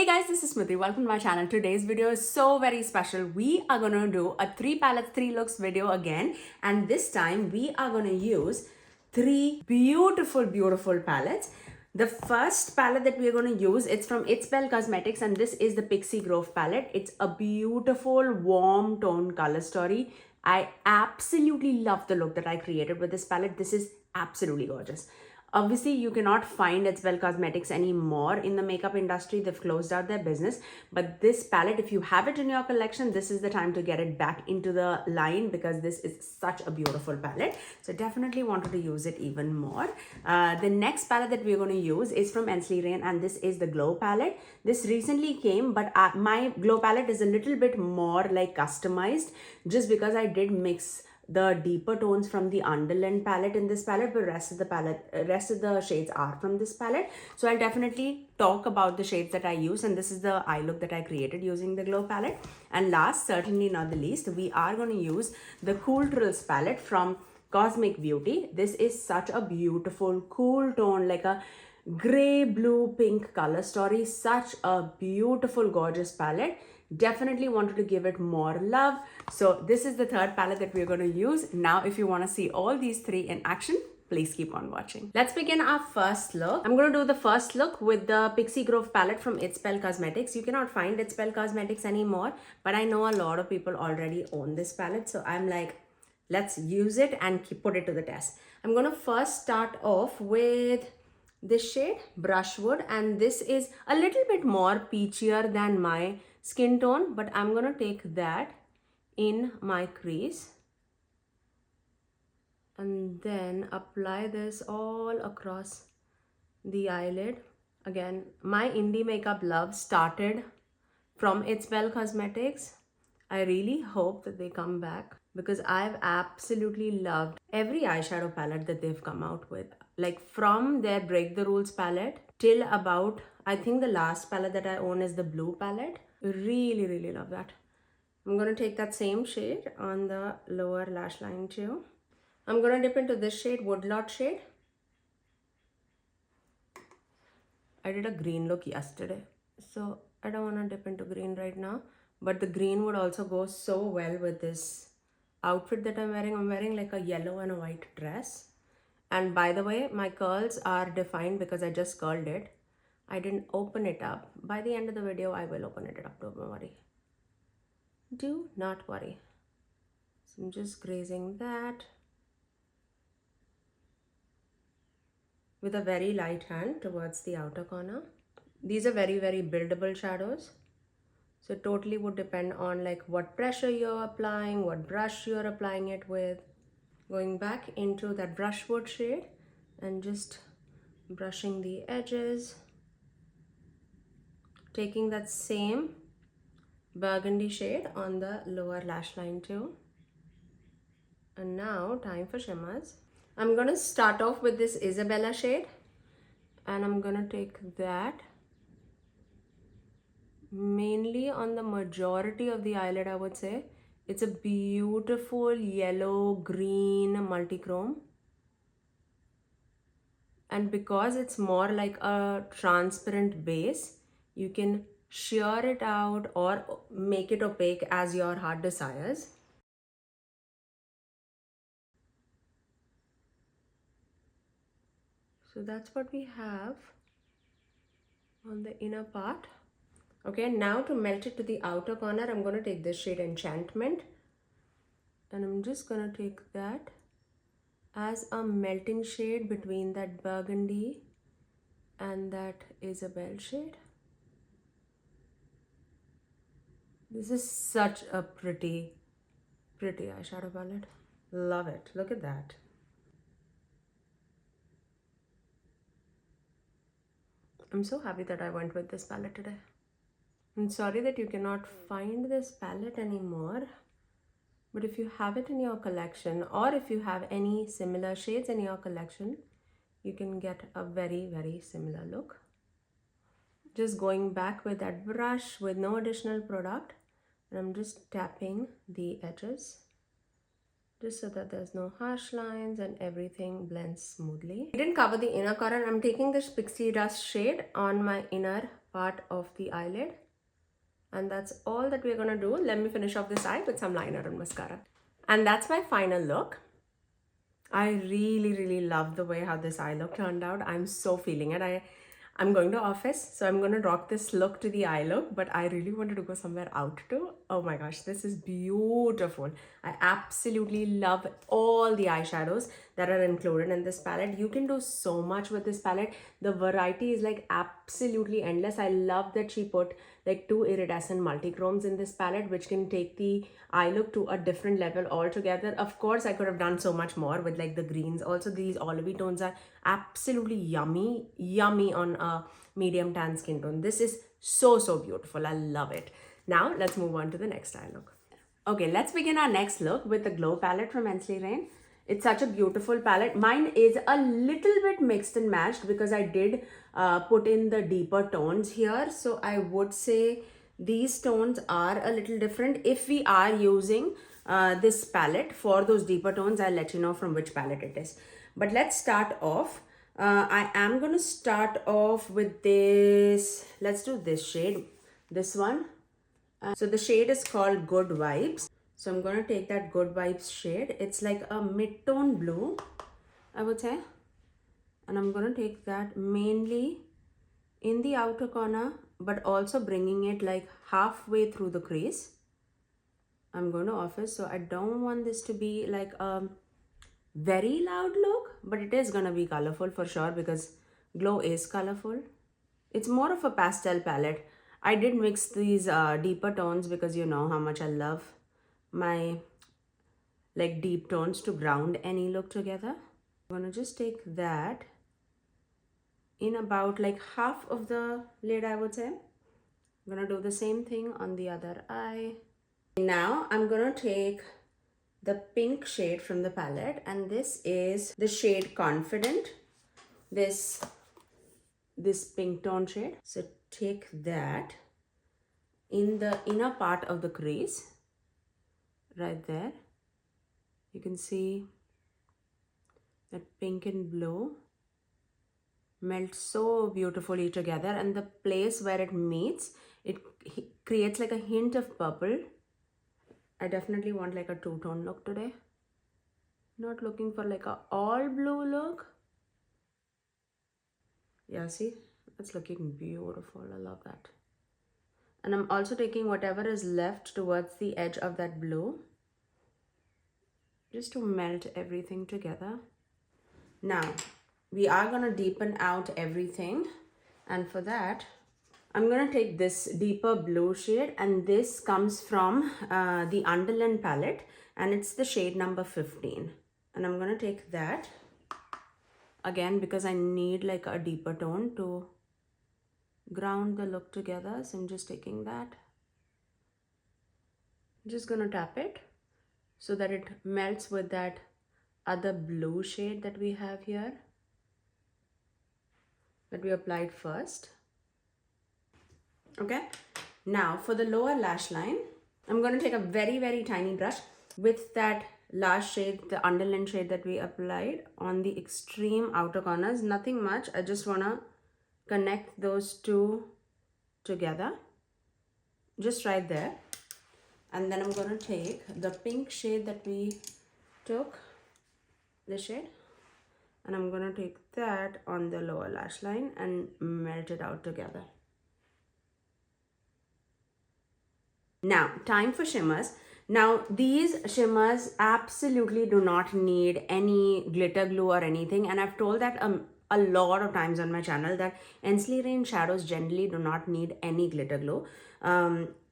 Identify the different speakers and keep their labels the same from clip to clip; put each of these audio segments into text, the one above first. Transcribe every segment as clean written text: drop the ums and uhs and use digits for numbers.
Speaker 1: guys, this is Smithy. Welcome to my channel. Today's video is so very special. We are going to do a 3 palettes, 3 looks video again. And this time we are going to use 3 beautiful palettes. The first palette that we're going to use, it's from It's Belle Cosmetics, and this is the Pixie Grove palette. It's a beautiful warm tone color story. I absolutely love the look that I created with this palette. This is absolutely gorgeous. Obviously, you cannot find It's Belle Cosmetics anymore in the makeup industry. They've closed out their business. But this palette, if you have it in your collection, this is the time to get it back into the line because this is such a beautiful palette. So definitely wanted to use it even more. The next palette that we're going to use is from Ensley, and this is the Glow palette. This recently came, but my Glow palette is a little bit more like customized just because I did mix the deeper tones from the Underland palette in this palette, but rest of the shades are from this palette. So I'll definitely talk about the shades that I use, and this is the eye look that I created using the Glow palette. And last, certainly not the least, we are going to use the Cooltrals palette from Cosmic Beauty. This is such a beautiful cool tone, like a gray, blue, pink color story. Such a beautiful, gorgeous palette. Definitely wanted to give it more love. So this is the third palette that we're going to use. Now, if you want to see all these 3 in action, please keep on watching. Let's begin our first look. I'm going to do the first look with the Pixie Grove palette from It's Belle Cosmetics. You cannot find It's Belle Cosmetics anymore, but I know a lot of people already own this palette. So I'm like, let's use it and put it to the test. I'm going to first start off with this shade, Brushwood, and this is a little bit more peachier than my skin tone, but I'm going to take that in my crease and then apply this all across the eyelid. Again, my indie makeup love started from It's Belle Cosmetics. I really hope that they come back because I've absolutely loved every eyeshadow palette that they've come out with. Like from their Break the Rules palette till about, I think the last palette that I own is the blue palette. Really love that. I'm going to take that same shade on the lower lash line too. I'm going to dip into this shade, Woodlot shade. I did a green look yesterday, so I don't want to dip into green right now. But the green would also go so well with this outfit that I'm wearing. I'm wearing like a yellow and a white dress. And by the way, my curls are defined because I just curled it. I didn't open it up. By the end of the video, I will open it up. Don't worry. Do not worry. So I'm just grazing that with a very light hand towards the outer corner. These are very buildable shadows. So it totally would depend on like what pressure you're applying, what brush you're applying it with. Going back into that Brushwood shade and just brushing the edges. Taking that same burgundy shade on the lower lash line too. And now time for shimmers. I'm going to start off with this Isabella shade and I'm going to take that mainly on the majority of the eyelid, I would say. It's a beautiful yellow green multi-chrome. And because it's more like a transparent base, you can sheer it out or make it opaque as your heart desires. So that's what we have on the inner part. Okay, now to melt it to the outer corner, I'm going to take this shade Enchantment. And I'm just going to take that as a melting shade between that burgundy and that Isabelle shade. This is such a pretty eyeshadow palette. Love it. Look at that. I'm so happy that I went with this palette today. I'm sorry that you cannot find this palette anymore, but if you have it in your collection or if you have any similar shades in your collection, you can get a very similar look. Just going back with that brush with no additional product, and I'm just tapping the edges just so that there's no harsh lines and everything blends smoothly. I didn't cover the inner corner. I'm taking this Pixie Dust shade on my inner part of the eyelid. And that's all that we're gonna do. Let me finish off this eye with some liner and mascara. And that's my final look. I really love the way how this eye look turned out. I'm so feeling it. I'm going to office, so I'm going to rock this look to the eye look, but I really wanted to go somewhere out too. Oh my gosh, this is beautiful. I absolutely love all the eyeshadows that are included in this palette. You can do so much with this palette. The variety is like absolutely endless. I love that she put like 2 iridescent multichromes in this palette, which can take the eye look to a different level altogether. Of course, I could have done so much more with like the greens. Also, these olivey tones are absolutely yummy on a medium tan skin tone. This is so beautiful. I love it. Now let's move on to the next eye look. Okay, let's begin our next look with the Glow palette from Ensley. It's such a beautiful palette. Mine is a little bit mixed and matched because I did put in the deeper tones here. So I would say these tones are a little different. If we are using this palette for those deeper tones, I'll let you know from which palette it is. But let's start off. I am going to start off with this. Let's do this shade. This one. So the shade is called Good Vibes. So I'm going to take that Good Vibes shade. It's like a mid-tone blue, I would say. And I'm going to take that mainly in the outer corner, but also bringing it like halfway through the crease. I'm going to office, so I don't want this to be like a very loud look, but it is going to be colorful for sure because Glow is colorful. It's more of a pastel palette. I did mix these deeper tones because you know how much I love my like deep tones to ground any look together. I'm gonna just take that in about like half of the lid, I would say. I'm gonna do the same thing on the other eye. Now I'm gonna take the pink shade from the palette, and this is the shade Confident. This pink tone shade. So take that in the inner part of the crease right there. You can see that pink and blue melt so beautifully together, and the place where it meets, it creates like a hint of purple. I definitely want like a two-tone look today. Not looking for like a all blue look. Yeah, see, it's looking beautiful. I love that. And I'm also taking whatever is left towards the edge of that blue, just to melt everything together. Now, we are going to deepen out everything. And for that, I'm going to take this deeper blue shade. And this comes from the Underland palette. And it's the shade number 15. And I'm going to take that. Again, because I need like a deeper tone to ground the look together. So I'm just taking that. I'm just going to tap it so that it melts with that other blue shade that we have here, that we applied first. Okay, now for the lower lash line, I'm going to take a very tiny brush with that last shade, the Underland shade that we applied on the extreme outer corners. Nothing much. I just want to connect those two together, just right there. And then I'm going to take the pink shade that we took, this shade, and I'm going to take that on the lower lash line and melt it out together. Now, time for shimmers. Now, these shimmers absolutely do not need any glitter glue or anything, and I've told that a lot of times on my channel that Ensley shadows generally do not need any glitter glue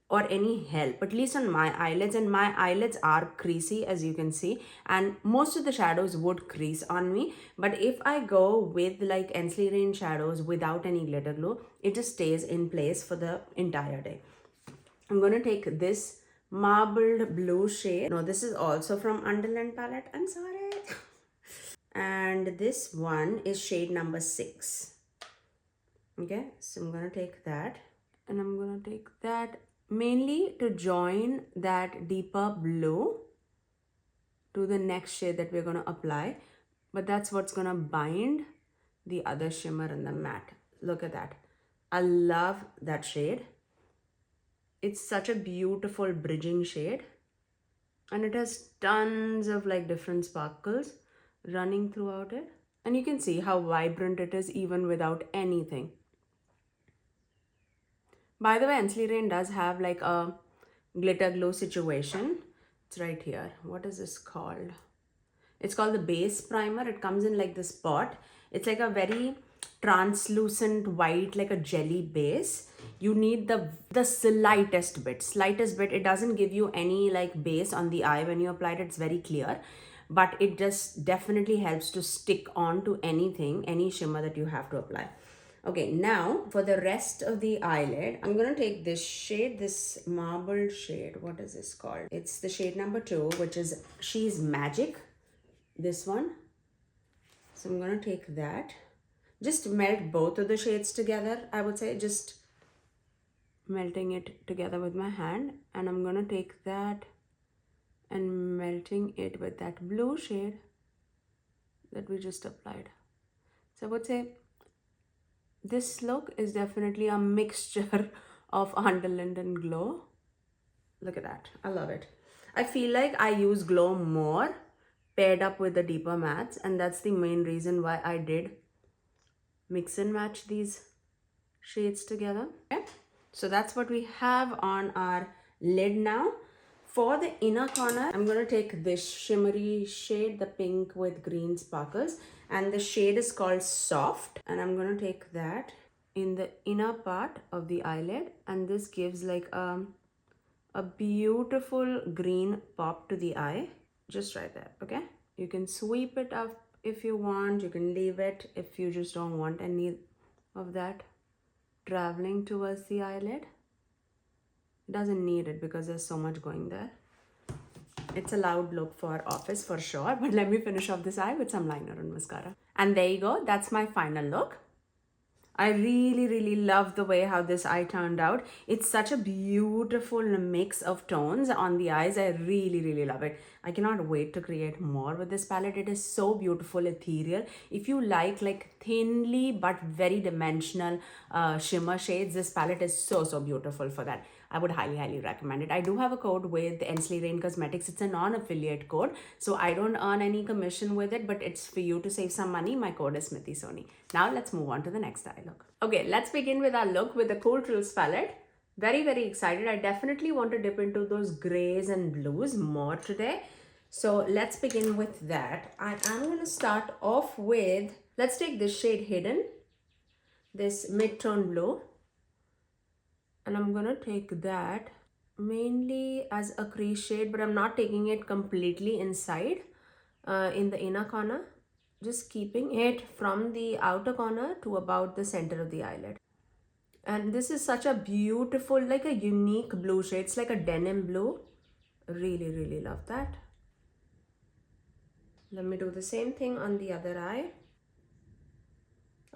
Speaker 1: or any help, at least on my eyelids. And my eyelids are creasy, as you can see, and most of the shadows would crease on me. But if I go with like Ensley shadows without any glitter glue, it just stays in place for the entire day. I'm going to take this marbled blue shade. No, this is also from Underland palette. I'm sorry. And this one is shade number 6. Okay, so I'm going to take that, and I'm going to take that mainly to join that deeper blue to the next shade that we're going to apply. But that's what's going to bind the other shimmer in the matte. Look at that. I love that shade. It's such a beautiful bridging shade. And it has tons of like different sparkles running throughout it. And you can see how vibrant it is even without anything. By the way, Ensley Rain does have like a glitter glow situation. It's right here. What is this called? It's called the base primer. It comes in like this pot. It's like a very translucent white, like a jelly base. You need the slightest bit. It doesn't give you any like base on the eye when you apply it. It's very clear, but it just definitely helps to stick on to anything, any shimmer that you have to apply. Okay, now for the rest of the eyelid, I'm going to take this shade, this marbled shade. What is this called? It's the shade number 2, which is She's Magic. This one. So I'm going to take that. Just melt both of the shades together, I would say. Just melting it together with my hand. And I'm going to take that and melting it with that blue shade that we just applied. So I would say this look is definitely a mixture of underlint and glow. Look at that. I love it. I feel like I use glow more paired up with the deeper mattes, and that's the main reason why I did mix and match these shades together. Okay, so that's what we have on our lid now. For the inner corner, I'm going to take this shimmery shade, the pink with green sparkles, and the shade is called Soft, and I'm going to take that in the inner part of the eyelid, and this gives like a beautiful green pop to the eye. Just right there. Okay, you can sweep it up if you want. You can leave it if you just don't want any of that traveling towards the eyelid. It doesn't need it because there's so much going there. It's a loud look for office for sure, but let me finish off this eye with some liner and mascara. And there you go. That's my final look. I really love the way how this eye turned out. It's such a beautiful mix of tones on the eyes. I really love it. I cannot wait to create more with this palette. It is so beautiful, ethereal. If you like thinly but very dimensional shimmer shades, this palette is so beautiful for that. I would highly recommend it. I do have a code with Ensley Rain Cosmetics. It's a non-affiliate code, so I don't earn any commission with it, but it's for you to save some money. My code is Smithy Sony. Now let's move on to the next eye look. Okay, let's begin with our look with the Cooltrals palette. Very excited. I definitely want to dip into those grays and blues more today. So let's begin with that. I am going to start off with, let's take this shade Hidden, this mid-tone blue. And I'm going to take that mainly as a crease shade, but I'm not taking it completely inside in the inner corner. Just keeping it from the outer corner to about the center of the eyelid. And this is such a beautiful, like a unique blue shade. It's like a denim blue. Really love that. Let me do the same thing on the other eye.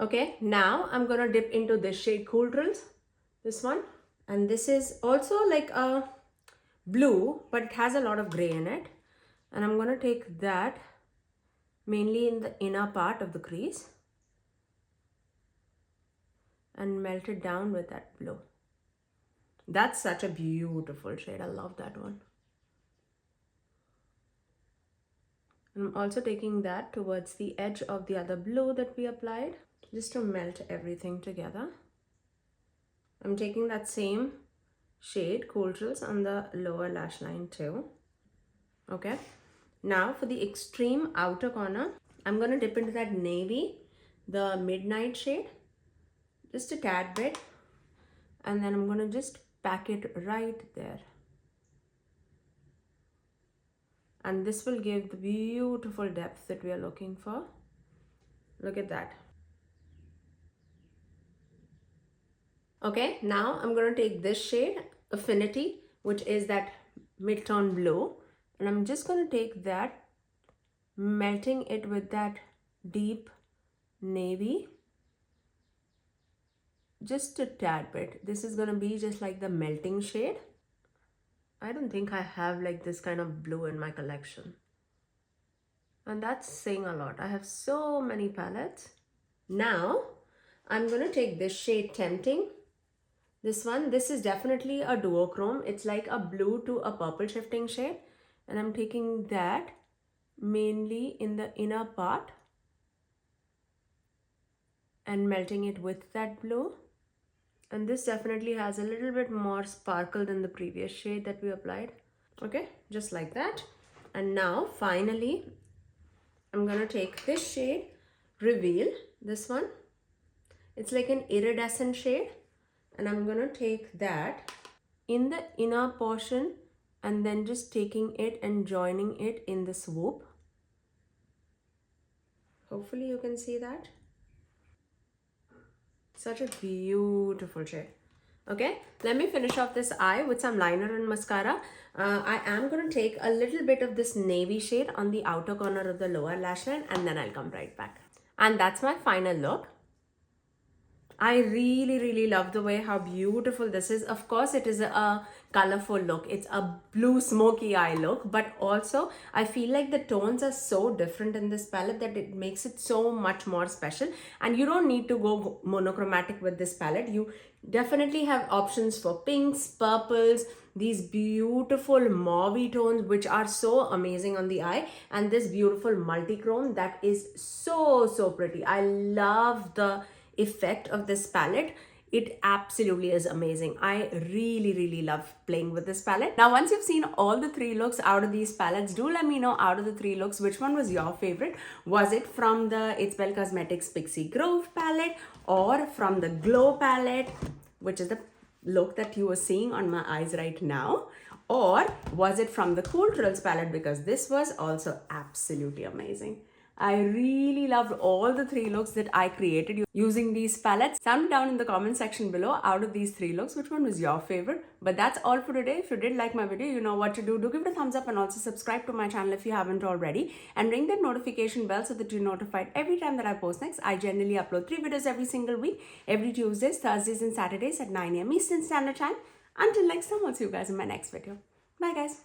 Speaker 1: Okay, now I'm going to dip into this shade Cooltrals, this one. And this is also like a blue, but it has a lot of gray in it. And I'm going to take that mainly in the inner part of the crease and melt it down with that blue. That's such a beautiful shade. I love that one. And I'm also taking that towards the edge of the other blue that we applied, just to melt everything together. I'm taking that same shade, Cooltrals, on the lower lash line too. Okay. Now for the extreme outer corner, I'm going to dip into that navy, the midnight shade, just a tad bit. And then I'm going to just pack it right there. And this will give the beautiful depth that we are looking for. Look at that. Okay, now I'm going to take this shade, Affinity, which is that mid-tone blue. And I'm just going to take that, melting it with that deep navy. Just a tad bit. This is going to be just like the melting shade. I don't think I have like this kind of blue in my collection. And that's saying a lot. I have so many palettes. Now, I'm going to take this shade Tempting. This one, this is definitely a duochrome. It's like a blue to a purple shifting shade. And I'm taking that mainly in the inner part and melting it with that blue. And this definitely has a little bit more sparkle than the previous shade that we applied. Okay, just like that. And now finally, I'm gonna take this shade, Reveal, this one. It's like an iridescent shade. And I'm gonna take that in the inner portion and then just taking it and joining it in the swoop. Hopefully you can see that. Such a beautiful shade. Okay, let me finish off this eye with some liner and mascara. I am going to take a little bit of this navy shade on the outer corner of the lower lash line, and then I'll come right back. And that's my final look. I really love the way how beautiful this is. Of course, it is a colorful look. It's a blue smoky eye look, but also I feel like the tones are so different in this palette that it makes it so much more special. And you don't need to go monochromatic with this palette. You definitely have options for pinks, purples, these beautiful mauve tones which are so amazing on the eye, and this beautiful multi-chrome that is so pretty. I love the effect of this palette. It absolutely is amazing. I really love playing with this palette. Now, once you've seen all the 3 looks out of these palettes, do let me know out of the 3 looks which one was your favorite. Was it from the It's Well Cosmetics Pixie Grove palette, or from the Glow palette, which is the look that you are seeing on my eyes right now, or was it from the Cooltrals palette, because this was also absolutely amazing. I really loved all the 3 looks that I created using these palettes. Sound down in the comment section below, out of these 3 looks, which one was your favorite. But that's all for today. If you did like my video, you know what to do. Do give it a thumbs up and also subscribe to my channel if you haven't already. And ring that notification bell so that you're notified every time that I post next. I generally upload 3 videos every single week, every Tuesdays, Thursdays and Saturdays at 9 AM Eastern Standard Time. Until next time, I'll see you guys in my next video. Bye guys.